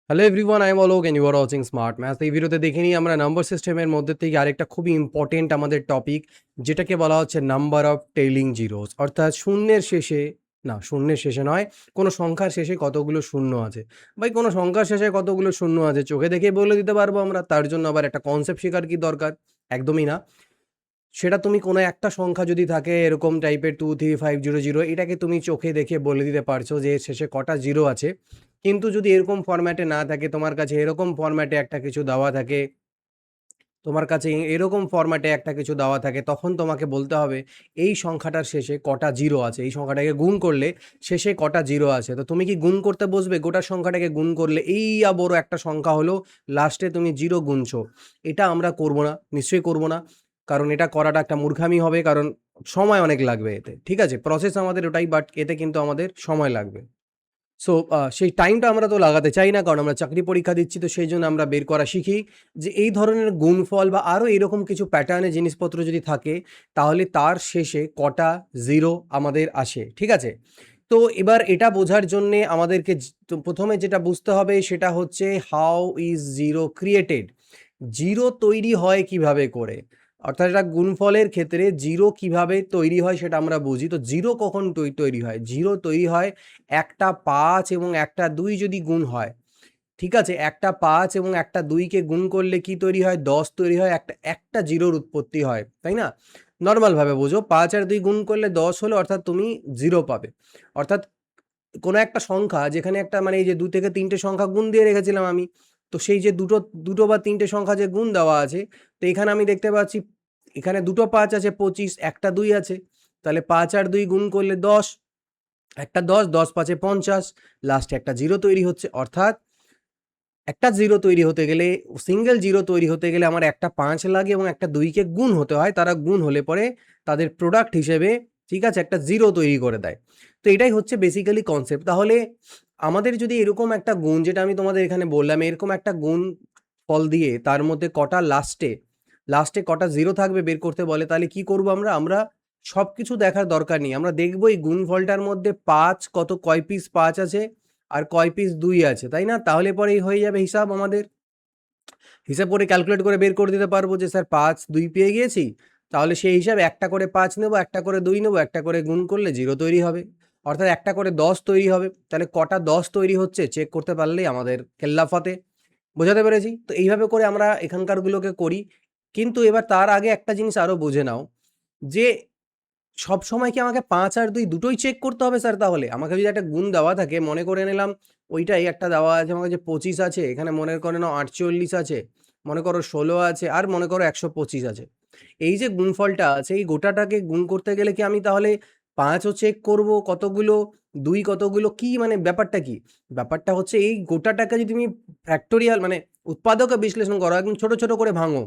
Hello everyone, I am Alok and you are watching smart maths. এই ভিডিওতে দেখে নিই আমরা নাম্বার সিস্টেমের মধ্যে থেকে আরেকটা খুবই ইম্পর্টেন্ট আমাদের টপিক, যেটাকে বলা হচ্ছে নাম্বার অফ টেইলিং জিরোস। অর্থাৎ শূন্যের শেষে, না শূন্যের শেষে নয়, কোনো সংখ্যার শেষে কতগুলো শূন্য আছে। ভাই কোনো সংখ্যার শেষে কতগুলো শূন্য আছে চোখে দেখে বলে দিতে পারবো আমরা? তার জন্য আবার একটা কনসেপ্ট শেখার কি দরকার? একদমই না। সেটা তুমি কোনো একটা সংখ্যা যদি থাকে এরকম টাইপের 23500, এটাকে তুমি চোখে দেখে বলে দিতে পারছো যে এর শেষে কটা জিরো আছে। কিন্তু যদি এরকম ফরম্যাটে না থাকে, তোমার কাছে এরকম ফরম্যাটে একটা কিছু দেওয়া থাকে, এরকম ফরম্যাটে একটা কিছু দেওয়া থাকে, তখন তোমাকে বলতে হবে এই সংখ্যাটার শেষে কটা জিরো আছে। এই সংখ্যাটাকে গুণ করলে শেষে কটা জিরো আছে। তো তুমি কি গুণ করতে বসবে? গোটা সংখ্যাটাকে গুণ করলে এই বড় একটা সংখ্যা হলো, লাস্টে তুমি জিরো গুনছো। এটা আমরা করব না, নিশ্চয়ই করব না। কারণ এটা করাটা একটা মূর্খামি হবে, কারণ সময় অনেক লাগবে এতে। ঠিক আছে, প্রসেস আমাদের ওটাই, বাট এতে কিন্তু আমাদের সময় লাগবে। সো সেই টাইমটা আমরা তো লাগাতে চাই না, কারণ আমরা চাকরি পরীক্ষা দিচ্ছি। তো সেই জন্য আমরা বের করা শিখি যে এই ধরনের গুণফল বা আরও এরকম কিছু প্যাটার্নের জিনিসপত্র যদি থাকে, তাহলে তার শেষে কটা জিরো আমাদের আসে। ঠিক আছে, তো এবার এটা বোঝার জন্যে আমাদেরকে তো প্রথমে যেটা বুঝতে হবে সেটা হচ্ছে how is zero created. Zero তৈরি হয় কিভাবে করে, অর্থাৎ এটা গুণফলের ক্ষেত্রে জিরো কিভাবে তৈরি হয় সেটা আমরা বুঝি। তো জিরো কখন তৈরি হয়? জিরো তৈরি হয় একটা 5 এবং একটা 2 যদি গুণ হয়। ঠিক আছে, একটা 5 এবং একটা 2কে গুণ করলে কি তৈরি হয়? 10 তৈরি হয়, একটা একটা জিরোর উৎপত্তি হয়, তাই না? নর্মালভাবে বোঝো, 5 আর 2 গুণ করলে 10 হলো, অর্থাৎ তুমি জিরো পাবে। অর্থাৎ কোনো একটা সংখ্যা যেখানে একটা মানে এই যে 2 থেকে 3টে সংখ্যা গুণ দিয়ে রেখেছিলাম আমি, তো সেই যে দুটো বা 3টে সংখ্যা যে গুণ দেওয়া আছে, তো এখানে আমি দেখতে পাচ্ছি এখানে দুটো 5 আছে 25, একটা 2 আছে। তাহলে 5 আর 2 গুণ করলে 10, একটা 10, 10 5 50, লাস্টে একটা জিরো তৈরি হচ্ছে। অর্থাৎ একটা জিরো তৈরি হতে গেলে, সিঙ্গেল জিরো তৈরি হতে গেলে আমার একটা 5 লাগে এবং একটা 2কে গুণ হতে হয়। তারা গুণ হলে পরে তাদের প্রোডাক্ট হিসেবে, ঠিক আছে, একটা জিরো তৈরি করে দেয়। তো এটাই হচ্ছে বেসিক্যালি কনসেপ্ট। তাহলে আমাদের যদি এরকম একটা গুণ, যেটা আমি তোমাদের এখানে বললাম, এরকম একটা গুণ ফল দিয়ে তার মধ্যে কটা লাস্টে কটা জিরো থাকবে বের করতে বলে, তাহলে কি করব আমরা? আমরা সবকিছু দেখার দরকার নেই, আমরা দেখবো এই গুণফলটার মধ্যে 5 কয় পিস 5 আছে আর কয় পিস 2 আছে, তাই না? তাহলে পরেই হয়ে যাবে হিসাব আমাদের। হিসাব করে ক্যালকুলেট করে বের করে দিতে পারবো যে স্যার 5 2 পেয়ে গিয়েছি। তাহলে সেই হিসাবে একটা করে 5 নেবো, একটা করে 2 নেবো, একটা করে গুণ করলে জিরো তৈরি হবে। অর্থাৎ একটা করে 10 তৈরি হবে। তাহলে কটা 10 তৈরি হচ্ছে চেক করতে পারলেই আমাদের কেল্লাফাতে। বোঝাতে পেরেছি? তো এইভাবে করে আমরা এখানকারগুলোকে করি। কিন্তু এবার তার আগে একটা জিনিস আরো বুঝে নাও, যে সবসময় কি আমাকে ৫ আর ২ দুটোই চেক করতে হবে স্যার? তাহলে আমাকে যদি একটা গুণ দেওয়া থাকে, মনে করে নিলাম ওইটাই একটা দেওয়া আছে আমার কাছে ২৫ আছে, এখানে মনে করে নাও ৪৮ আছে, মনে করো ১৬ আছে, আর মনে করো ১২৫ আছে। এই যে গুণফলটা আছে, এই গোটাটাকে গুণ করতে গেলে কি আমি তাহলে ৫ ও চেক করব কতগুলো, ২ কতগুলো, কি মানে ব্যাপারটা কি? ব্যাপারটা হচ্ছে এই গোটাটাকে যদি তুমি ফ্যাক্টোরিয়াল মানে উৎপাদকে বিশ্লেষণ করো, একদম ছোট, ছোট করে ভাঙো।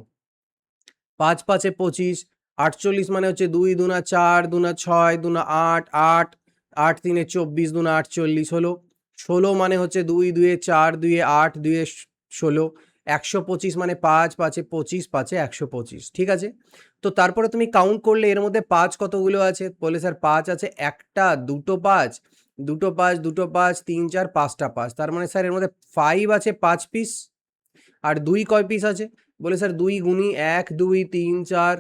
৫ ৫ এ ২৫, ৪৮ মানে হচ্ছে ২ দুনা ৪, দুনা ৬, দুনা ৮, ৮, ৮ ৩ এ ২৪, দুনা ৪৮ হলো। ১৬ মানে হচ্ছে ২ ২ এ ৪, ২ এ ৮, ২ এ ১৬। ১২৫ মানে ৫ ৫ এ ২৫, ৫ এ ১২৫। ঠিক আছে? তো তারপরে তুমি কাউন্ট করলে এর মধ্যে ৫ কতগুলো আছে? বললে স্যার ৫ আছে একটা, দুটো ৫, দুটো ৫, দুটো ৫, ৩ ৪, ৫টা ৫। তার মানে স্যার এর মধ্যে 5 আছে ৫ পিস। আর ২ কয় পিস আছে? বলে স্যার ২ গুণি ১ ২ ৩ ৪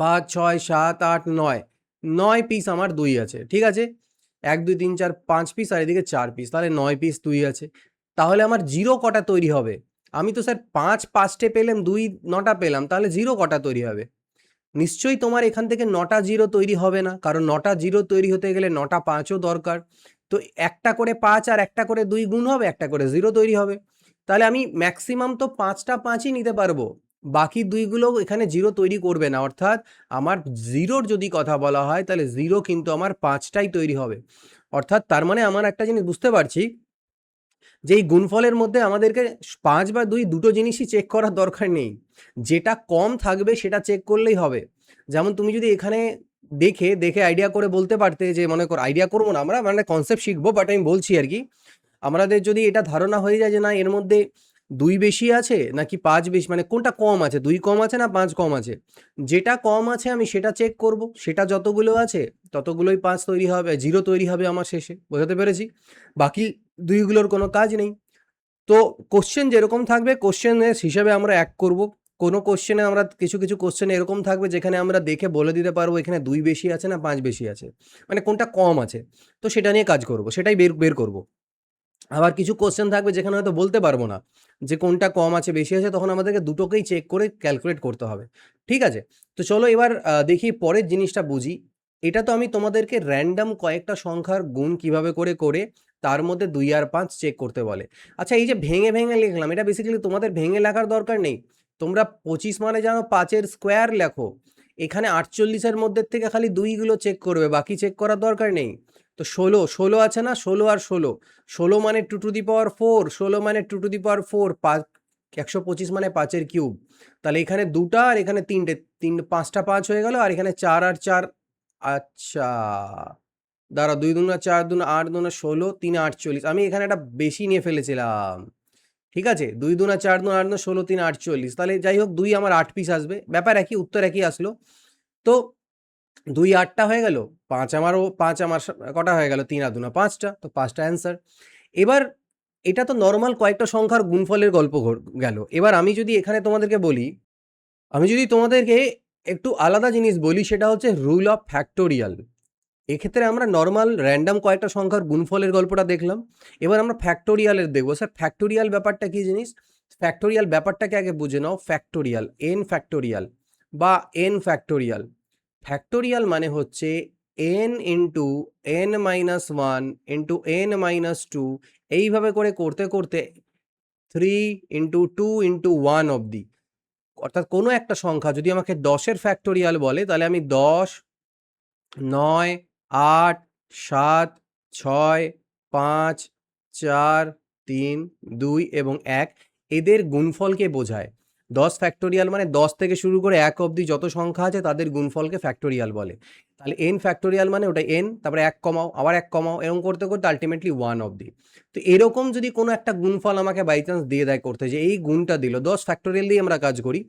৫ ৬ ৭ ৮ ৯, ৯ পিস আমার ২ আছে। ঠিক আছে? ১ ২ ৩ ৪ ৫ পিস আর এদিকে ৪ পিস, তাহলে ৯ পিস ২ আছে। তাহলে আমার জিরো কটা তৈরি হবে? আমি তো স্যার ৫ ৫টে পেলাম, ২ ৯টা পেলাম, তাহলে জিরো কটা তৈরি হবে? নিশ্চয়ই তোমার এখান থেকে ৯টা জিরো তৈরি হবে না, কারণ ৯টা জিরো তৈরি হতে গেলে ৯টা ৫ও দরকার। তো একটা করে ৫ আর একটা করে ২ গুণ হবে, একটা করে জিরো তৈরি হবে। তাহলে আমি ম্যাক্সিমাম তো ৫টা ৫ই নিতে পারবো, বাকি ২ গুলো এখানে জিরো তৈরি করবে না। অর্থাৎ আমার জিরোর যদি কথা বলা হয়, তাহলে জিরো কিন্তু আমার ৫টাই তৈরি হবে। অর্থাৎ তার মানে আমার একটা জিনিস বুঝতে পারছি, যে এই গুণফলের মধ্যে আমাদেরকে ৫ বা ২ দুটো জিনিসই চেক করার দরকার নেই। যেটা কম থাকবে সেটা চেক করলেই হবে। যেমন তুমি যদি এখানে দেখে আইডিয়া করে বলতে পারতে, যে মনে করো আইডিয়া করবো না আমরা, মানে কনসেপ্ট শিখবো, বাট আমি বলছি আরকি। আমাদের যদি এটা ধারণা হয়ে যায় যে না এর মধ্যে ২ বেশি আছে নাকি ৫ বেশি, মানে কোনটা কম আছে, ২ কম আছে না ৫ কম আছে? যেটা কম আছে আমি সেটা চেক করব। সেটা যতগুলো আছে ততগুলোই ৫ তৈরি হবে, জিরো তৈরি হবে আমার শেষে। বোঝাতে পেরেছি? বাকি ২ গুলোর কোনো কাজ নেই। তো কোশ্চেন যেরকম থাকবে কোশ্চেনের হিসেবে আমরা এক করব। কোনো কোশ্চেনে আমরা কিছু কিছু কোশ্চেন এরকম থাকবে যেখানে আমরা দেখে বলে দিতে পারবো এখানে 2 বেশি আছে না 5 বেশি আছে, মানে কোনটা কম আছে, তো সেটা নিয়ে কাজ করব, সেটাই বের বের করব। আবার কিছু কোশ্চেন থাকবে যেখানে হয়তো বলতে পারবো না যে কোনটা কম আছে বেশি আছে, তখন আমাদেরকে দুটোকেই চেক করে ক্যালকুলেট করতে হবে। ঠিক আছে, তো চলো এবার দেখি পরের জিনিসটা বুঝি। এটা তো আমি তোমাদেরকে র্যান্ডম কয়েকটা সংখ্যার গুণ কিভাবে করে করে তার মধ্যে 2 আর 5 চেক করতে বলে। আচ্ছা, এই যে ভেঙে ভেঙে লিখলাম, এটা বেসিক্যালি তোমাদের ভেঙে লেখার দরকার নেই। তোমরা 25 মানে জানো 5-এর স্কোয়ার লেখো। এখানে 48-এর মধ্যে থেকে খালি 2 গুলো চেক করবে, বাকি চেক করার দরকার নেই। তো 16 আছে না, 16 আর 16 মানে 2 টু দি পাওয়ার 4, 16 মানে 2 টু দি পাওয়ার 4, 125 মানে 5-এর কিউব। তাহলে এখানে 2টা আর এখানে 3টে, 5টা 5 হয়ে গেল, আর এখানে 4 আর 4। আচ্ছা, দাঁড়া, 2 দুনা 4 দুনা 8 দুনা 16, 3 48। আমি এখানে একটা বেশি নিয়ে ফেলেছিলাম। ঠিক আছে, 2 দুনা 4 দুনা 8 দুনা 16, 3 48। তাহলে যাই হোক 2 আমার 8 পিস আসবে, ব্যাপার একই, উত্তর একই আসলো। তো 2 8টা হয়ে গেল, 5 আমারও 5 আমার কটা হয়ে গেল, 3 আর 2 না 5টা, তো 5টা অ্যান্সার। এবার এটা তো নর্মাল কয়েকটা সংখ্যার গুণফলের গল্প গেল। এবার আমি যদি এখানে তোমাদেরকে বলি, আমি যদি তোমাদেরকে একটু আলাদা জিনিস বলি, সেটা হচ্ছে রুল অফ ফ্যাক্টোরিয়াল। এক্ষেত্রে আমরা নর্মাল র্যান্ডম কয়েকটা সংখ্যার গুণফলের গল্পটা দেখলাম, এবার আমরা ফ্যাক্টোরিয়ালের দেখবো। স্যার ফ্যাক্টোরিয়াল ব্যাপারটা কি জিনিস? ফ্যাক্টোরিয়াল ব্যাপারটাকে আগে বুঝে নাও। ফ্যাক্টোরিয়াল, এন ফ্যাক্টোরিয়াল বা এন ফ্যাক্টোরিয়াল। ফ্যাক্টোরিয়াল মানে হচ্ছে n into n minus one into n minus two, এইভাবে করে করতে করতে 3 ইন্টু 2 ইন্টু 1 অবধি। অর্থাৎ কোনো একটা সংখ্যা যদি আমাকে 10-এর ফ্যাক্টোরিয়াল বলে, তাহলে আমি 10, 9, 8, 7, 6, 5, 4, 3, 2 এবং 1 এদের গুণফলকে বোঝায়। 10 ফ্যাক্টোরিয়াল মানে 10 থেকে শুরু করে 1 অবধি যত সংখ্যা আছে তাদের গুণফলকে ফ্যাক্টোরিয়াল বলে। তাহলে এন ফ্যাক্টোরিয়াল মানে ওটা এন, তারপরে 1 কমাও, আবার 1 কমাও, এরকম করতে করতে আলটিমেটলি 1 অবধি। তো এরকম যদি কোনো একটা গুণফল আমাকে বাই চান্স দিয়ে দেয় করতে, যে এই গুণটা দিল, 10 ফ্যাক্টোরিয়াল দিয়ে আমরা কাজ করি,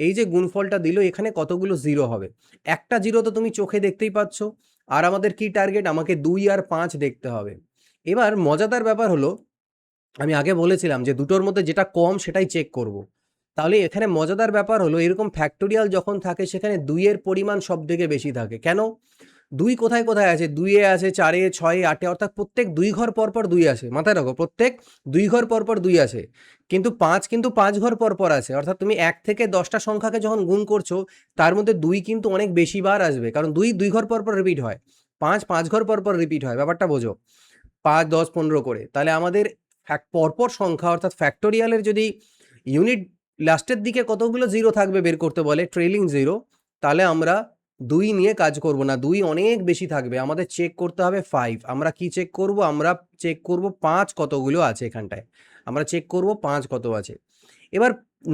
এই যে গুণফলটা দিল এখানে কতগুলো জিরো হবে? একটা জিরো তো তুমি চোখে দেখতেই পাচ্ছ। আর আমাদের কি টার্গেট? আমাকে 2 আর 5 দেখতে হবে। এবার মজাদার ব্যাপার হলো, আমি আগে বলেছিলাম যে দুটোর মধ্যে যেটা কম সেটাই চেক করব। তাহলে এখানে মজাদার ব্যাপার হলো, এরকম ফ্যাক্টোরিয়াল যখন থাকে সেখানে 2 এর পরিমাণ সব থেকে বেশি থাকে। কেন? 2 কোথায় কোথায় আছে? 2 এ আছে, 4 এ, 6 এ, 8 এ, অর্থাৎ প্রত্যেক 2 ঘর পর পর 2 আসে। মাথায় রাখো, প্রত্যেক 2 ঘর পর পর 2 আসে। কিন্তু 5 ঘর পর পর আসে। অর্থাৎ তুমি 1 থেকে 10টা সংখ্যাকে যখন গুণ করছো, তার মধ্যে 2 কিন্তু অনেক বেশি বার আসবে, কারণ 2 ঘর পর পর রিপিট হয়, 5 ঘর পর পর রিপিট হয়। ব্যাপারটা বোঝো, 5, 10, 15 করে। তাহলে আমাদের পরপর সংখ্যা অর্থাৎ ফ্যাক্টোরিয়ালের যদি ইউনিট লাস্টের দিকে কতগুলো জিরো থাকবে বের করতে বলে, ট্রেলিং জিরো, তাহলে আমরা 2 নিয়ে কাজ করব না, 2 অনেক বেশি থাকবে, আমাদের চেক করতে হবে 5। আমরা কি চেক করব? আমরা চেক করব 5 কতগুলো আছে এখানটায়, আমরা চেক করব 5 কত আছে। এবার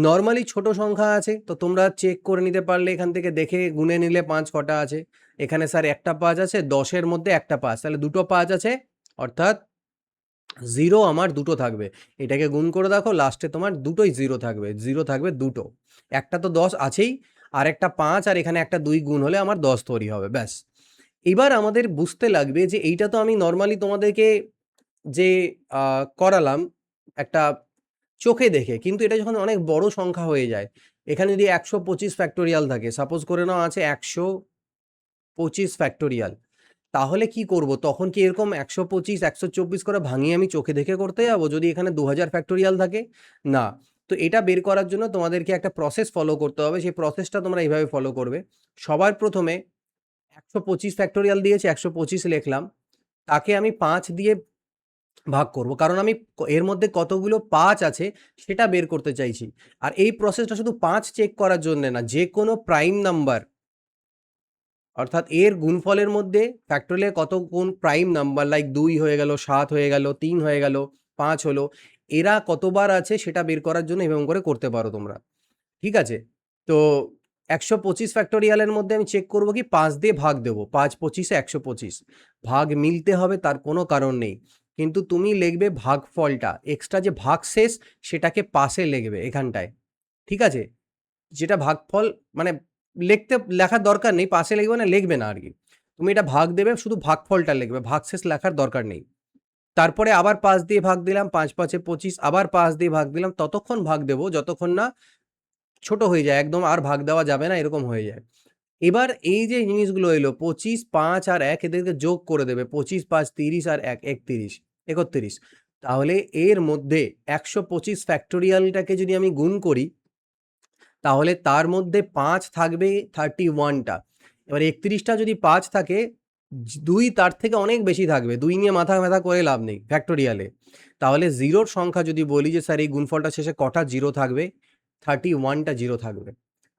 নর্মালি ছোট সংখ্যা আছে, তো তোমরা চেক করে নিতে পারলে এখান থেকে দেখে গুনে নিলে 5 কটা আছে। এখানে স্যার একটা 5 আছে, 10-এর মধ্যে একটা 5, তাহলে দুটো 5 আছে, অর্থাৎ জিরো আমার দুটো থাকবে। এটাকে গুণ করে দেখো, লাস্টে তোমার দুটোই জিরো থাকবে, জিরো থাকবে দুটো। একটা তো 10 আছেই, আর একটা 5, আর এখানে একটা 2 গুণ হলে আমার 10 তৈরি হবে, ব্যাস। এবার আমাদের বুঝতে লাগবে যে এইটা তো আমি নর্মালি তোমাদেরকে যে করালাম একটা চোখে দেখে, কিন্তু এটা যখন অনেক বড় সংখ্যা হয়ে যায়, এখানে যদি 125 ফ্যাক্টোরিয়াল থাকে, সাপোজ করে নাও আছে 125 ফ্যাক্টোরিয়াল, তাহলে কি করব? তখন কি এরকম 125, 124 করে ভাঙিয়ে আমি চোখে দেখে করতে যাবো যদি এখানে 2000 ফ্যাক্টোরিয়াল থাকে? না। তো এটা বের করার জন্য তোমাদেরকে একটা প্রসেস ফলো করতে হবে। সেই প্রসেসটা তোমরা এইভাবে ফলো করবে। সবার প্রথমে 125 ফ্যাক্টোরিয়াল দিয়েছে, 125 লিখলাম। তাকে আমি 5 দিয়ে ভাগ করব, কারণ আমি এর মধ্যে কতগুলো 5 আছে সেটা বের করতে চাইছি। আর এই প্রসেসটা শুধু 5 চেক করার জন্য না, যে কোনো প্রাইম নাম্বার, অর্থাৎ এর গুণফলের মধ্যে ফ্যাক্টোরিয়ালে কত কোন প্রাইম নাম্বার, লাইক 2 হয়ে গেল, 7 হয়ে গেল, 3 হয়ে গেল, 5 হলো, এরা কতবার আছে সেটা বের করার জন্য এরকম করে করতে পারো তোমরা। ঠিক আছে? তো 125 ফ্যাক্টোরিয়ালের মধ্যে আমি চেক করব কি 5 দিয়ে ভাগ দেবো। 5 25 এ 125, ভাগ মিলতে হবে তার কোনো কারণ নেই। কিন্তু তুমি লিখবে ভাগফলটা, এক্সট্রা যে ভাগশেষ সেটাকে পাশে লিখবে এখানটায়। ঠিক আছে? যেটা ভাগফল মানে লেখার দরকার নেই, পাশে লিখবে না, লিখবে না আরকি। তুমি এটা ভাগ দেবে, শুধু ভাগফলটা লিখবে, ভাগশেষ লেখার দরকার নেই। তারপরে আবার 5 দিয়ে ভাগ দিলাম, 5 5 25, আবার 5 দিয়ে ভাগ দিলাম, ততক্ষণ ভাগ দেবো যতক্ষণ না ছোট হয়ে যায়, একদম আর ভাগ দেওয়া যাবে না এরকম হয়ে যায়। এবার এই যে জিনিসগুলো এলো 25, 5 আর 1 এদেরকে যোগ করে দেবে, 25 5 30 আর 1 31 31। তাহলে এর মধ্যে 125 ফ্যাক্টোরিয়ালটাকে যদি আমি গুণ করি তাহলে তার মধ্যে 5 থাকবে 31টা। এবার 31টা যদি 5 থাকে, 2 তার থেকে অনেক বেশি থাকবে, 2 নিয়ে মাথা ব্যথা করে লাভ নেই ফ্যাক্টোরিয়ালে। তাহলে জিরোর সংখ্যা যদি বলি যে স্যার এই গুণফলটা শেষে কটা জিরো থাকবে, 31টা জিরো থাকবে।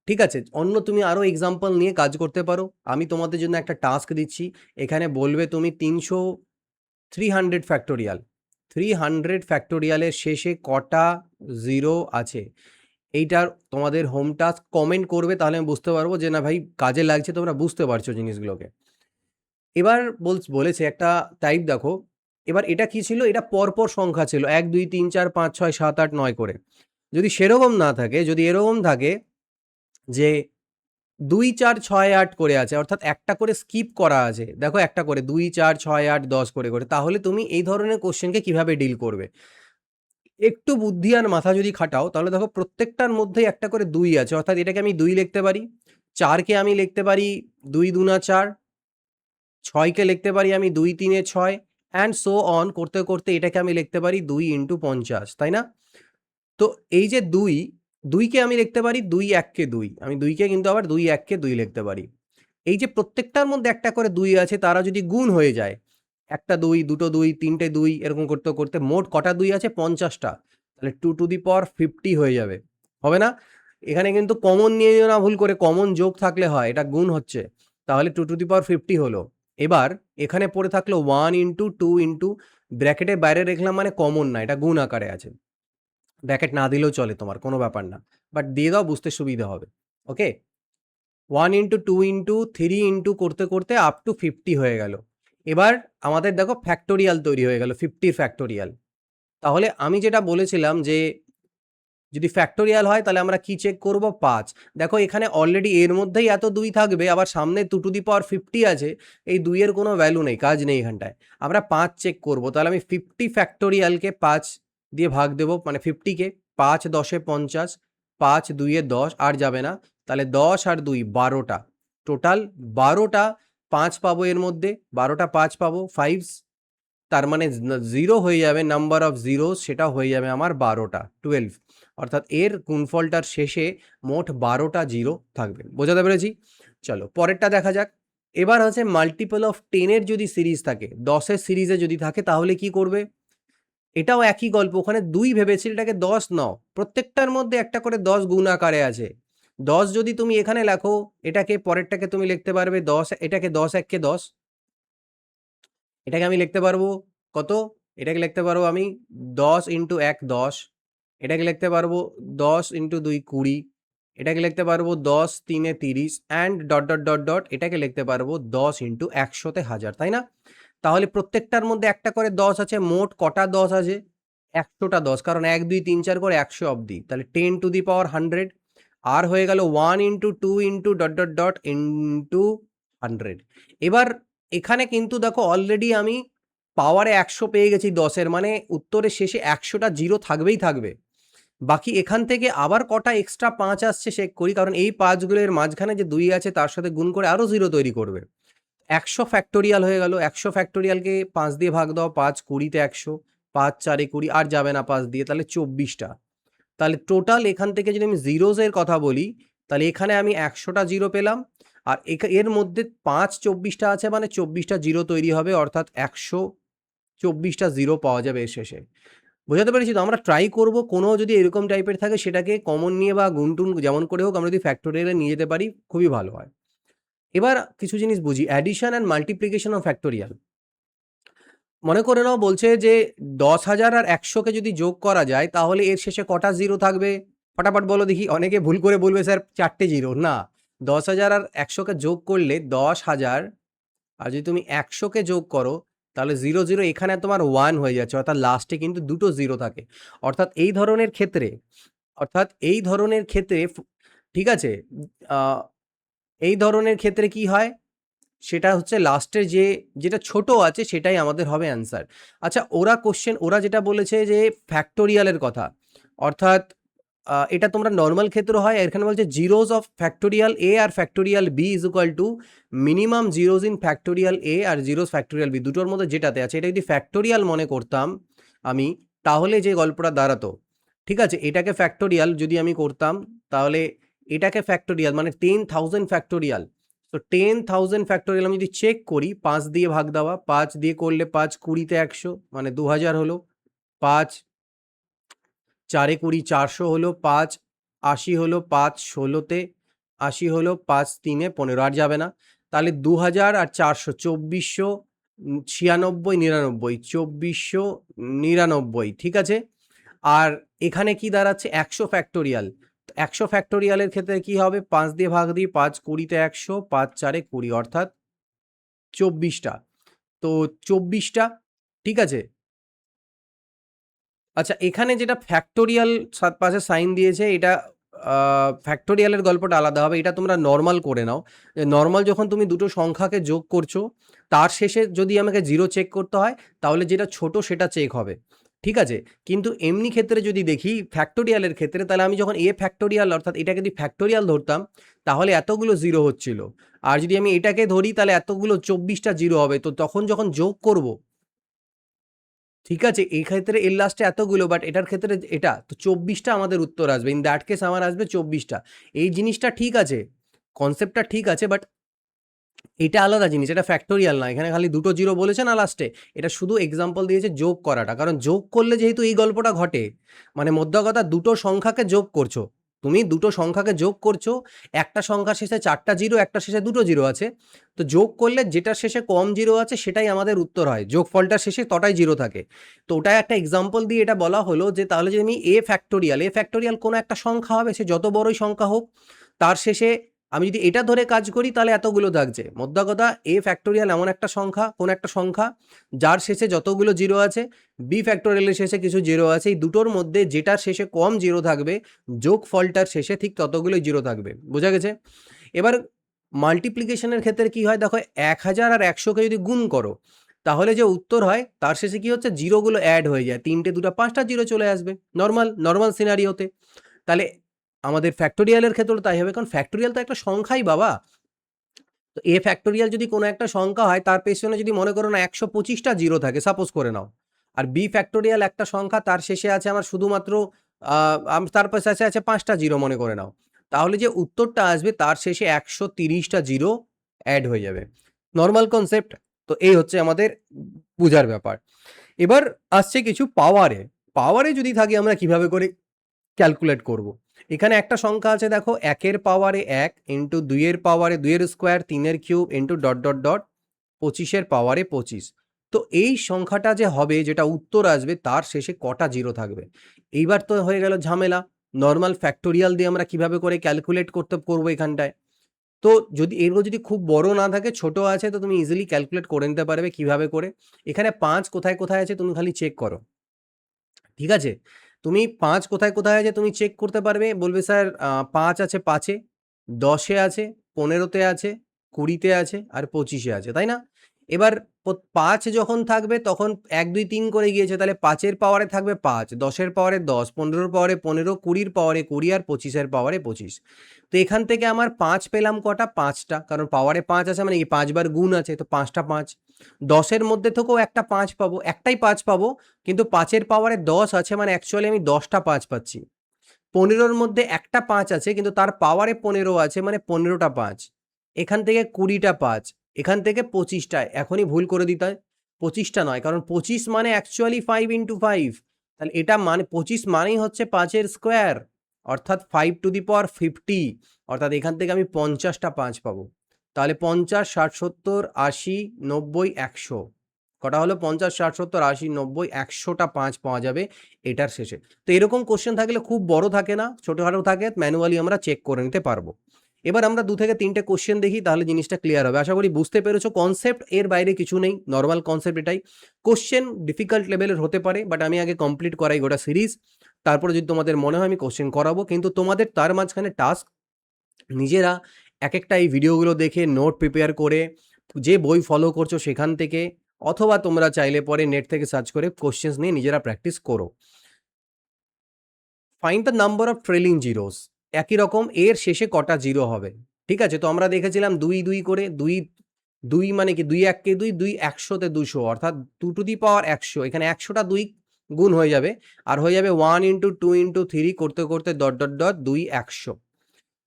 ঠিক আছে, অন্য তুমি আরও এক্সাম্পল নিয়ে কাজ করতে পারো। আমি তোমাদের জন্য একটা টাস্ক দিচ্ছি, এখানে বলবে তুমি 300 ফ্যাক্টোরিয়াল, 300 ফ্যাক্টোরিয়ালের শেষে কটা জিরো আছে, এইটার তোমাদের হোম টাস্ক কমেন্ট করবে, তাহলে আমি বুঝতে পারবো যে না ভাই কাজে লাগছে, তোমরা বুঝতে পারছো জিনিসগুলোকে। এবার বলেছে একটা টাইপ দেখো, এবার এটা কি ছিল, এটা পরপর সংখ্যা ছিল 1 2 3 4 5 6 7 8 9 করে। যদি সেরকম না থাকে, যদি এরকম থাকে যে 2 4 6 8 করে আছে, অর্থাৎ একটা করে স্কিপ করা আছে, দেখো একটা করে 2 4 6 8 10 করে করে, তাহলে তুমি এই ধরনের কোশ্চেনকে কিভাবে ডিল করবে? একটু বুদ্ধি আর মাথা যদি খাটাও তাহলে দেখো প্রত্যেকটার মধ্যেই একটা করে 2 আছে, অর্থাৎ এটাকে আমি 2 লিখতে পারি, 4কে আমি লিখতে পারি 2 2 4, 6কে লিখতে পারি আমি 2 3 6, অ্যান্ড সো অন করতে করতে এটাকে আমি লিখতে পারি 2 ইন্টু 50, তাই না? তো এই যে 2কে আমি লিখতে পারি 2 1 কে 2, আমি 2কে কিন্তু আবার 2 1 কে 2 লিখতে পারি। এই যে প্রত্যেকটার মধ্যে একটা করে 2 আছে, তারা যদি গুণ হয়ে যায়, একটা 2 দুটো 2 তিনটে 2 এরকম করতে করতে মোট কটা 2 আছে? 50টা। তাহলে 2 টু দি পাওয়ার 50 হয়ে যাবে, হবে না? এখানে কিন্তু কমন নিয়ে নিও না ভুল করে, কমন যোগ থাকলে হয়, এটা গুণ হচ্ছে। তাহলে 2 টু দি পাওয়ার 50 হলো। এবার এখানে পড়ে থাকলো 1 ইন্টু 2 ইন্টু, ব্র্যাকেটের বাইরে রাখলাম মানে কমন না, এটা গুণ আকারে আছে, ব্র্যাকেট না দিলেও চলে, তোমার কোনো ব্যাপার না, বাট দিয়ে দাও, বুঝতে সুবিধা হবে। ওকে, 1 ইন্টু 2 ইন্টু 3 ইন্টু করতে করতে আপ টু 50 হয়ে গেল। এবার আমাদের দেখো ফ্যাক্টোরিয়াল তৈরি হয়ে গেল, 50 ফ্যাক্টোরিয়াল। তাহলে আমি যেটা বলেছিলাম যে যদি ফ্যাক্টোরিয়াল হয় তাহলে আমরা কি চেক করব? 5। দেখো এখানে অলরেডি এর মধ্যেই এত 2 থাকবে, আবার সামনে 2 টু দি পাওয়ার 50 আছে, এই 2 এর কোনো ভ্যালু নেই, কাজ নেই এখানটায়। আমরা 5 চেক করব, তাহলে আমি 50 ফ্যাক্টোরিয়ালকে 5 দিয়ে ভাগ দেবো, মানে 50কে 5 10 এ 50, 5 2 এ 10, আর যাবে না, তাহলে 10 আর 2 12টা, টোটাল 12টা 5 পাবো, এর মধ্যে 12টা 5 পাবো, 5, তার মানে জিরো হয়ে যাবে, নাম্বার অফ জিরো সেটা হয়ে যাবে আমার 12টা, 12। অর্থাৎ এর গুণফলটার শেষে মোট 12টা জিরো থাকবে। বোঝাতে পেরেছি? চলো পরেরটা দেখা যাক। এবার হচ্ছে মাল্টিপল অফ 10-এর যদি সিরিজ থাকে, 10-এর সিরিজে যদি থাকে তাহলে কি করবে? এটাও একই গল্প, ওখানে 2 ভেবেছি, এটাকে 10 নাও, প্রত্যেকটার মধ্যে একটা করে 10 গুণ আকারে আছে। 10 যদি তুমি এখানে লেখো, এটাকে পরেরটাকে তুমি লিখতে পারবে 10, এটাকে 10 1 কে 10, এটাকে আমি লিখতে পারবো কত? এটাকে লিখতে পারবো আমি 10 ইন্টু 1 10, এটাকে লিখতে পারবো 10 ইন্টু 2 20, এটাকে লিখতে পারবো 10 3 এ 30, and dot dot dot dot এটাকে লিখতে পারবো 10 ইন্টু 100-তে 1000, তাই না? তাহলে প্রত্যেকটার মধ্যে একটা করে 10 আছে, মোট কটা 10 আছে? 100টা 10, কারণ 1 2 3 4 করে 100 অবধি, তাহলে 10 টু দি পাওয়ার 100, আর হয়ে গেল 1 into 2 into dot dot dot into 100। এবার এখানে কিন্তু দেখো অলরেডি আমি পাওয়ারে 100 পেয়ে গেছি 10-এর, মানে উত্তরের শেষে 100টা জিরো থাকবেই থাকবে। বাকি এখান থেকে আবার কটা এক্সট্রা 5 আসছে চেক করি, কারণ এই 5গুলোর মাঝখানে যে 2 আছে তার সাথে গুণ করে আরও জিরো তৈরি করবে। 100 ফ্যাক্টোরিয়াল হয়ে গেল, 100 ফ্যাক্টোরিয়ালকে 5 দিয়ে ভাগ দাও, 5 20-তে 100, 5 4 এ 20, আর যাবে না 5 দিয়ে, তাহলে 24টা। তাহলে টোটাল এখান থেকে যদি আমি জিরোজের কথা বলি, তাহলে এখানে আমি 100টা জিরো পেলাম, আর এর মধ্যে 5 24টা আছে, মানে 24টা জিরো তৈরি হবে, অর্থাৎ 124টা জিরো পাওয়া যাবে এর শেষে। বোঝাতে পেরেছি তো? আমরা ট্রাই করব কোনো যদি এরকম টাইপের থাকে সেটাকে কমন নিয়ে বা গুণটুন যেমন করে হোক আমরা যদি ফ্যাক্টোরিয়ালে নিয়ে যেতে পারি খুবই ভালো হয়। এবার কিছু জিনিস বুঝি, addition and multiplication of factorial. মনে করে নাও বলছে যে 10,000 আর 100কে যদি যোগ করা যায় তাহলে এর শেষে কটা জিরো থাকবে? ফটাফট বলো দেখি। অনেকে ভুল করে বলবে স্যার 4টে জিরো। না, 10,000 আর 100কে যোগ করলে 10,000, আর যদি তুমি 100কে যোগ করো তাহলে 0 0 এখানে তোমার 1 হয়ে যাচ্ছে, অর্থাৎ লাস্টে কিন্তু দুটো জিরো থাকে। অর্থাৎ এই ধরনের ক্ষেত্রে, ঠিক আছে, আহ, এই ধরনের ক্ষেত্রে কি হয়? সেটা হচ্ছে লাস্টের যেটা ছোট আছে সেটাই আমাদের হবে অ্যান্সার। আচ্ছা, ওরা যেটা বলেছে যে ফ্যাক্টোরিয়ালের কথা, অর্থাৎ এটা তোমরা নর্মাল ক্ষেত্রে হয়, এখানে বলছে জিরোস অফ ফ্যাক্টোরিয়াল এ আর factorial B is equal to minimum zeros in factorial A আর জিরোস ফ্যাক্টোরিয়াল বি, দুটোর মধ্যে যেটাতে আছে এটা যদি ফ্যাক্টোরিয়াল মনে করতাম আমি, তাহলে যে গল্পটা দাঁড়াতো, ঠিক আছে, এটাকে ফ্যাক্টোরিয়াল যদি আমি করতাম, তাহলে এটাকে ফ্যাক্টোরিয়াল মানে 10,000 ফ্যাক্টোরিয়াল। তো 10,000 ফ্যাক্টোরিয়াল আমি যদি চেক করি, 5 দিয়ে ভাগ দেওয়া, 5 দিয়ে করলে 5 20তে 100 মানে 2000 হলো, 5 4 20 400 হলো, 5 80 হলো, 5 16তে 80 হলো, 5 3 15, আর যাবে না। তাহলে 2000 আর 400 2400 96 99 2499, ঠিক আছে। আর এখানে কি দাঁড়াচ্ছে 100 ফ্যাক্টোরিয়াল। 100 ফ্যাক্টোরিয়ালের ক্ষেত্রে কি হবে, 5 দিয়ে ভাগ দিই, 5 20তে 100, 5 4 20 অর্থাৎ 24টা। তো 24টা, ঠিক আছে। আচ্ছা, এখানে যেটা ফ্যাক্টোরিয়াল পাশে সাইন দিয়েছে, এটা ফ্যাক্টোরিয়ালের গল্পটা আলাদা হবে, এটা তোমরা নর্মাল করে নাও। নর্মাল যখন তুমি দুটো সংখ্যাকে যোগ করছো, তার শেষে যদি আমাকে জিরো চেক করতে হয়, তাহলে যেটা ছোট সেটা চেক হবে, ঠিক আছে। কিন্তু এমনি ক্ষেত্রে যদি দেখি ফ্যাক্টোরিয়ালের ক্ষেত্রে, তাহলে আমি যখন এ ফ্যাক্টোরিয়াল অর্থাৎ এটাকে যদি ফ্যাক্টোরিয়াল ধরতাম, তাহলে এতগুলো জিরো হচ্ছিল। আর যদি আমি এটাকে ধরি, তাহলে এতগুলো 24টা জিরো হবে। তো তখন যখন যোগ করব, ঠিক আছে, এই ক্ষেত্রে এর লাস্টে এতগুলো, বাট এটার ক্ষেত্রে এটা তো 24টা আমাদের উত্তর আসবে। ইন দ্যাট কেস আমার আসবে 24টা। এই জিনিসটা ঠিক আছে, কনসেপ্টটা ঠিক আছে, বাট এটা আলাদা জিনিস, এটা ফ্যাক্টোরিয়াল না। এখানে খালি দুটো জিরো বলেছে না লাস্টে, এটা শুধু এক্সাম্পল দিয়েছে যোগ করাটা, কারণ যোগ করলে যেহেতু এই গল্পটা ঘটে, মানে মোদ্দা কথা দুটো সংখ্যাকে যোগ করছো, তুমি দুটো সংখ্যাকে যোগ করছো, একটা সংখ্যার শেষে 4টা জিরো, একটা শেষে দুটো জিরো আছে, তো যোগ করলে যেটার শেষে কম জিরো আছে সেটাই আমাদের উত্তর হয়, যোগফলটার শেষে তটাই জিরো থাকে। তো ওটাই একটা এক্সাম্পল দিয়ে এটা বলা হলো যে তাহলে যদি আমি এ ফ্যাক্টোরিয়াল কোনো একটা সংখ্যা হবে, সে যত বড়ই সংখ্যা হোক, তার শেষে আমি যদি এটা ধরে কাজ করি, তাহলে এতগুলো থাকছে। মোদ্দা কথা এ ফ্যাক্টোরিয়াল এমন একটা সংখ্যা, কোন একটা সংখ্যা যার শেষে যতগুলো জিরো আছে, বি ফ্যাক্টোরিয়ালের শেষে কিছু জিরো আছে, এই দুটোর মধ্যে যেটার শেষে কম জিরো থাকবে, যোগফলটার শেষে ঠিক ততগুলোই জিরো থাকবে। বোঝা গেছে? এবার মাল্টিপ্লিকেশনের ক্ষেত্রে কি হয় দেখো, 1000 আর 100কে যদি গুণ করো, তাহলে যে উত্তর হয় তার শেষে কি হচ্ছে, জিরোগুলো অ্যাড হয়ে যায়, 3টে 2টা 5টা জিরো চলে আসবে নর্মাল সিনারিওতে। তাহলে আমাদের ফ্যাক্টোরিয়ালের ক্ষেত্রেও তাই হবে, কারণ ফ্যাক্টোরিয়াল তো একটা সংখ্যাই বাবা। তো এ ফ্যাক্টোরিয়াল যদি কোনো একটা সংখ্যা হয়, তার পেছনে যদি মনে করো না 125টা জিরো থাকে, সাপোজ করে নাও, আর বি ফ্যাক্টোরিয়াল একটা সংখ্যা, তার শেষে আছে আমার শুধুমাত্র তার পাশে আছে 5টা জিরো মনে করে নাও, তাহলে যে উত্তরটা আসবে তার শেষে 130টা জিরো অ্যাড হয়ে যাবে। Normal concept. তো এই হচ্ছে আমাদের বুঝার ব্যাপার। এবার আসছে কিছু পাওয়ারে। পাওয়ারে যদি থাকি আমরা কিভাবে করে ক্যালকুলেট করব। এখানে একটা সংখ্যা আছে দেখো, 1 এর পাওয়ারে 1 ইন্টু 2 এর পাওয়ারে 2 এর স্কোয়ার 3 এর cube into dot dot dot 25 এর পাওয়ারে 25। তো এই সংখ্যাটা যে হবে, যেটা উত্তর আসবে, তার শেষে কটা জিরো থাকবে। এইবার তো হয়ে গেল ঝামেলা, নর্মাল ফ্যাক্টোরিয়াল দিয়ে আমরা কিভাবে করে ক্যালকুলেট করবো এখানটায়। তো যদি এগুলো যদি খুব বড় না থাকে, ছোট আছে, তো তুমি ইজিলি ক্যালকুলেট করে নিতে পারবে কিভাবে করে। এখানে 5 কোথায় কোথায় আছে তুমি খালি চেক করো, ঠিক আছে। তুমি 5 কোথায় কোথায় আছে তুমি চেক করতে পারবে, বলবে স্যার 5 আছে 5-এ, 10-এ আছে, 15-তে আছে, 20-তে আছে আর 25-এ আছে, তাই না? এবার 5 যখন থাকবে তখন 1 2 3 করে গিয়েছে, তাহলে 5-এর পাওয়ারে থাকবে 5, 10-এর পাওয়ারে 10, 15-এর পাওয়ারে 15, 20-এর পাওয়ারে 20 আর 25-এর পাওয়ারে 25। তো এখান থেকে আমার 5 পেলাম কটা, 5টা, কারণ পাওয়ারে 5 আছে মানে কি 5 বার গুণ আছে, তো 5টা 5। 10-এর মধ্যে থেকেও একটা 5 পাবো, একটাই 5 পাবো, কিন্তু 5-এর পাওয়ারে 10 আছে মানে অ্যাকচুয়ালি আমি 10টা 5 পাচ্ছি। 15-র মধ্যে একটা 5 আছে, কিন্তু তার পাওয়ারে 15 আছে মানে 15টা 5। এখান থেকে 20টা 5, এখান থেকে 25টা, এখনই ভুল করে দিতে হয়, 25টা নয়, কারণ 25 মানে অ্যাকচুয়ালি 5 ইন্টু 5, তাহলে এটা মানে 25 মানেই হচ্ছে 5-এর স্কোয়ার, অর্থাৎ 5 টু দি পাওয়ার 50, অর্থাৎ এখান থেকে আমি 50টা 5 পাবো। তাহলে 50 60 70 80 90 100, কটা হলো, 50 60 70 80 90 100টা 5 পাওয়া যাবে এটার শেষে। তো এরকম কোশ্চেন থাকলে খুব বড় থাকে না, ছোটখাটো থাকে, ম্যানুয়ালি আমরা চেক করে নিতে পারবো। এবার আমরা 2 থেকে 3টে কোশ্চেন দেখি, তাহলে জিনিসটা ক্লিয়ার হবে। আশা করি বুঝতে পেরেছো, কনসেপ্ট এর বাইরে কিছু নেই, নর্মাল কনসেপ্ট এটাই। কোশ্চেন ডিফিকাল্ট লেভেলের হতে পারে, বাট আমি আগে কমপ্লিট করাই গোটা সিরিজ, তারপরে যদি তোমাদের মনে হয় আমি কোশ্চেন করাবো, কিন্তু তোমাদের তার মাঝখানে টাস্ক নিজেরা এক একটা এই ভিডিওগুলো দেখে নোট প্রিপেয়ার করে যে বই ফলো করছো সেখান থেকে, অথবা তোমরা চাইলে পরে নেট থেকে সার্চ করে কোশ্চেন্স নিয়ে নিজেরা প্র্যাকটিস করো। Find the number of trailing zeros. একই রকম এর শেষে কটা জিরো হবে। ঠিক আছে, তো আমরা দেখেছিলাম 2 2 করে 2 2 মানে কি 2 1 কে 2 2 100 তে 200 অর্থাৎ 2 টু দি পাওয়ার 100। এখানে 100টা 2 গুণ হয়ে যাবে আর হয়ে যাবে 1 ইনটু 2 ইনটু 3 করতে করতে ডট ডট ডট 2 100।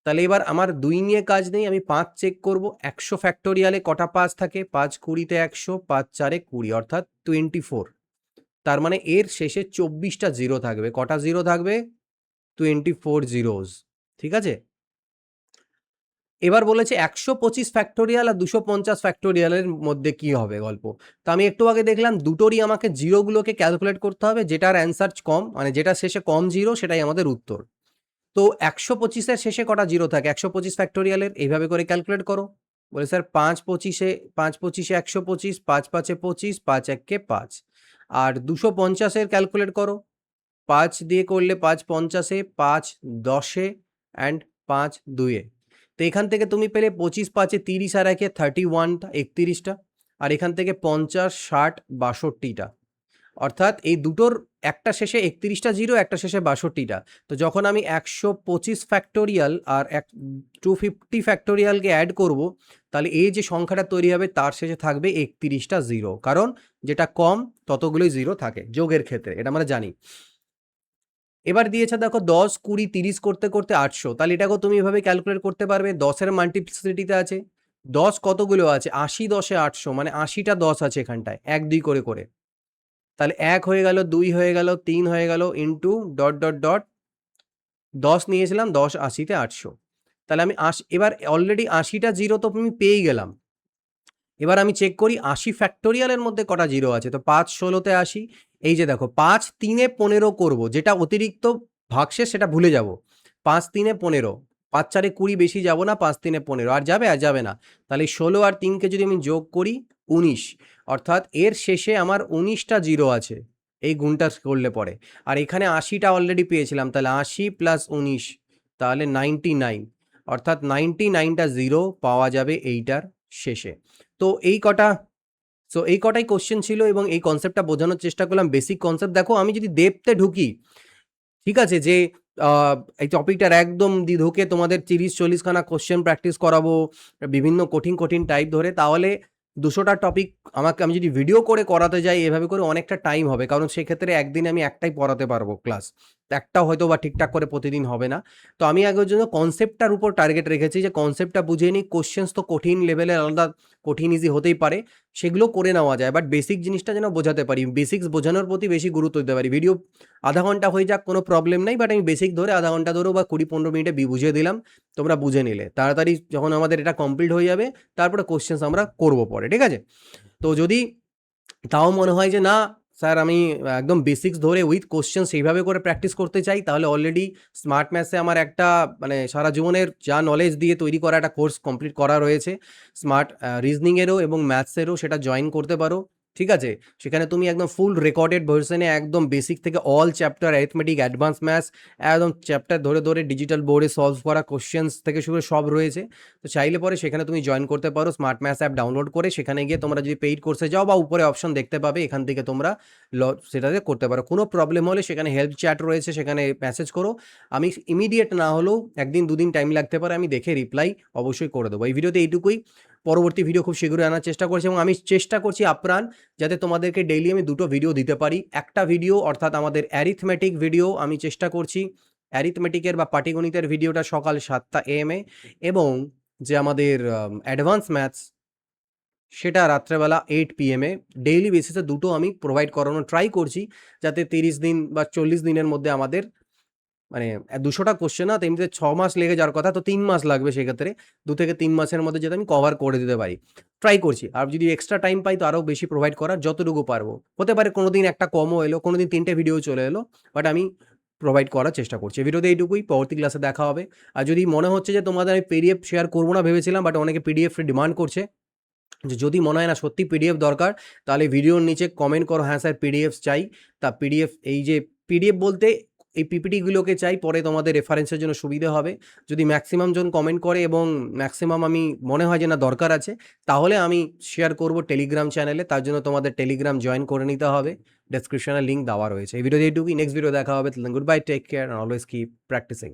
তাহলে এবার আমার 2 নিয়ে কাজ নেই, আমি 5 চেক করব। 100 ফ্যাক্টোরিয়ালে কটা 5 থাকে? 5 20 তে 100, 5 4 20 অর্থাৎ 24। তার মানে এর শেষে 24টা জিরো থাকবে। কটা জিরো থাকবে? 24 জিরোস। ঠিক আছে, এবার বলেছে 125 ফ্যাক্টোরিয়াল আর 250 ফ্যাক্টোরিয়ালের মধ্যে কি হবে গল্প। তো আমি একটু আগে দেখলাম দুটোরই আমাকে জিরোগুলোকে ক্যালকুলেট করতে হবে, যেটার অ্যান্সার কম মানে যেটা শেষে কম জিরো সেটাই আমাদের উত্তর। তো 125-এর শেষে কটা জিরো থাকে? 125 ফ্যাক্টোরিয়ালের এইভাবে করে ক্যালকুলেট করো। বলে স্যার 5 25-এ 125, 5 5-এ 25, 5 1-কে 5। আর 250-এর ক্যালকুলেট করো। 5 দিয়ে করলে 5 50-এ, 5 10-এ অ্যান্ড 5 2-এ। তো এখান থেকে তুমি পেলে 25 5-এ 30 আর 1-এ 31টা 31টা, আর এখান থেকে 50 60 62টা। অর্থাৎ এই দুটোর একটা শেষে 31টা জিরো, একটা শেষে 62টা। তো যখন আমি 125 ফ্যাক্টোরিয়াল আর 250 ফ্যাক্টোরিয়ালকে অ্যাড করব, তাহলে এই যে সংখ্যাটা তৈরি হবে তার শেষে থাকবে 31টা জিরো, কারণ যেটা কম ততগুলোই জিরো থাকে যোগের ক্ষেত্রে, এটা আমরা জানি। এবার দিয়েছে দেখো 10 20 30 করতে করতে 800। তাহলে এটাকেও তুমি এভাবে ক্যালকুলেট করতে পারবে। 10-এর মাল্টিপ্লিসিটিতে আছে 10 কতগুলো আছে? 80 10-এ 800 মানে 80টা 10 আছে এখানটায় 1 2 করে করে। তাহলে 1 হয়ে গেল, 2 হয়ে গেল, 3 হয়ে গেল ইনটু ডট ডট ডট 10 নিয়েছিলাম 10 80-তে 800। তাহলে আমি এবার অলরেডি 80টা জিরো তো আমি পেয়েই গেলাম। এবার আমি চেক করি 80 ফ্যাক্টোরিয়ালের মধ্যে কটা জিরো আছে। তো 5 16-তে 80। এই যে দেখো 5 3-এ 15 করব, যেটা অতিরিক্ত ভাগশেষ সেটা ভুলে যাব। 5 3-এ 15, 5 4-এ 20 বেশি যাব না, 5 3-এ 15 আর যাবে আর যাবে না। তাহলে 16 আর 3-কে যদি আমি যোগ করি 19, অর্থাৎ এর শেষে আমার 19টা জিরো আছে এই গুণটা করলে পরে। আর এখানে 80টা অলরেডি পেয়েছিলাম, তাহলে 80 প্লাস 19 তাহলে 99, অর্থাৎ 99টা জিরো পাওয়া যাবে এইটার শেষে। তো এই কটাই কোশ্চেন ছিল এবং এই কনসেপ্টটা বোঝানোর চেষ্টা করলাম। বেসিক কনসেপ্ট দেখো, আমি যদি ডেপথে ঢুকি, ঠিক আছে, যে এই টপিকটার একদম ঢুকে তোমাদের 30-40 খানা কোশ্চেন প্র্যাকটিস করাবো বিভিন্ন কঠিন কঠিন টাইপ ধরে, তাহলে 200টা টপিক আমি যদি ভিডিও করে করাতে যাই এভাবে করে অনেকটা টাইম হবে, কারণ সেক্ষেত্রে একদিনে আমি একটাই পড়াতে পারবো ক্লাস, একটাও হয়তো বা ঠিকঠাক করে প্রতিদিন হবে না। তো আমি আগের জন্য কনসেপ্টটার উপর টার্গেট রেখেছি, যে কনসেপ্টটা বুঝে নিই। কোশ্চেন্স তো কঠিন লেভেলের আলাদা, কঠিন ইজি হতেই পারে, সেগুলো করে নেওয়া যায়, বাট বেসিক জিনিসটা যেন বোঝাতে পারি, বেসিক্স বোঝানোর প্রতি বেশি গুরুত্ব দিতে পারি। ভিডিও আধা ঘন্টা হয়ে যাক কোনো প্রবলেম নাই, বাট আমি বেসিক ধরে আধা ঘন্টা ধরেও বা 20-15 মিনিটে বুঝিয়ে দিলাম, তোমরা বুঝে নিলে তাড়াতাড়ি যখন আমাদের এটা কমপ্লিট হয়ে যাবে তারপরে কোশ্চেন্স আমরা করবো পরে, ঠিক আছে। তো যদি তাও মনে হয় যে না স্যার আমি একদম বেসিক্স ধরে উইথ কোশ্চেন সেইভাবে করে প্র্যাকটিস করতে চাই, তাহলে অলরেডি স্মার্ট ম্যাথসে আমার একটা মানে সারা জীবনের যা নলেজ দিয়ে তৈরি করা একটা কোর্স কমপ্লিট করা রয়েছে, স্মার্ট রিজনিংয়েরও এবং ম্যাথসেরও, সেটা জয়েন করতে পারো। ঠিক আছে, সেখানে তুমি একদম ফুল রেকর্ডেড ভার্সনে একদম বেসিক থেকে all chapter, arithmetic, advance maths, একদম চ্যাপ্টার ধরে ধরে ডিজিটাল বোর্ডে সলভ করা কোশ্চেন্স থেকে শুরু সব রয়েছে। তো চাইলে পরে সেখানে তুমি জয়েন করতে পারো স্মার্ট ম্যাথস অ্যাপ ডাউনলোড করে। সেখানে গিয়ে তোমরা যদি পেইড কোর্সে যাও বা উপরে অপশন দেখতে পাবে, এখান থেকে তোমরা সেটাতে করতে পারো। কোনো প্রবলেম হলে সেখানে হেল্প চ্যাট রয়েছে, সেখানে মেসেজ করো। আমি ইমিডিয়েট না হলেও 1 দিন 2 দিন টাইম লাগতে পারে, আমি দেখে রিপ্লাই অবশ্যই করে দেবো। এই ভিডিওতে এইটুকুই, পরবর্তী ভিডিও খুব শীঘ্রই আনার চেষ্টা করছি এবং আমি চেষ্টা করছি আপ্রাণ যাতে তোমাদেরকে ডেইলি আমি 2টো ভিডিও দিতে পারি। একটা ভিডিও অর্থাৎ আমাদের অ্যারিথমেটিক ভিডিও আমি চেষ্টা করছি, অ্যারিথমেটিকের বা পাটিগণিতের ভিডিওটা সকাল 7টা AM এ, এবং যে আমাদের অ্যাডভান্স ম্যাথস সেটা রাত্রেবেলা 8 PM এ ডেইলি বেসিসে দুটো আমি প্রোভাইড করানোর ট্রাই করছি, যাতে 30 দিন বা 40 দিনের মধ্যে আমাদের মানে 200টা কোশ্চেন না, তো এমনিতে 6 মাস লেগে যাওয়ার কথা, তো 3 মাস লাগবে সেক্ষেত্রে। 2 থেকে 3 মাসের মধ্যে যাতে আমি কভার করে দিতে পারি, ট্রাই করছি। আর যদি এক্সট্রা টাইম পাই তো আরও বেশি প্রোভাইড করার যতটুকু পারবো। হতে পারে কোনোদিন একটা কমও এলো, কোনোদিন 3টে ভিডিও চলে এলো, বাট আমি প্রোভাইড করার চেষ্টা করছি। ভিডিওতে এইটুকুই, পরবর্তী ক্লাসে দেখা হবে। আর যদি মনে হচ্ছে যে তোমাদের আমি পিডিএফ শেয়ার করবো না ভেবেছিলাম, বাট অনেকে পিডিএফ ডিমান্ড করছে, যে যদি মনে হয় না সত্যি পিডিএফ দরকার, তাহলে ভিডিওর নিচে কমেন্ট করো হ্যাঁ স্যার পিডিএফ চাই। তা পিডিএফ, এই যে পিডিএফ বলতে এই পিপিটিগুলোকে চাই, পরে তোমাদের রেফারেন্সের জন্য সুবিধে হবে। যদি ম্যাক্সিমাম জন কমেন্ট করে এবং ম্যাক্সিমাম আমি মনে হয় যে না দরকার আছে, তাহলে আমি শেয়ার করব টেলিগ্রাম চ্যানেলে। তার জন্য তোমাদের টেলিগ্রাম জয়েন করে নিতে হবে, ডেসক্রিপশনে লিঙ্ক দেওয়া রয়েছে। এই ভিডিও এইটুকুই, নেক্সট ভিডিও দেখা হবে। Good bye, take care, always keep practising.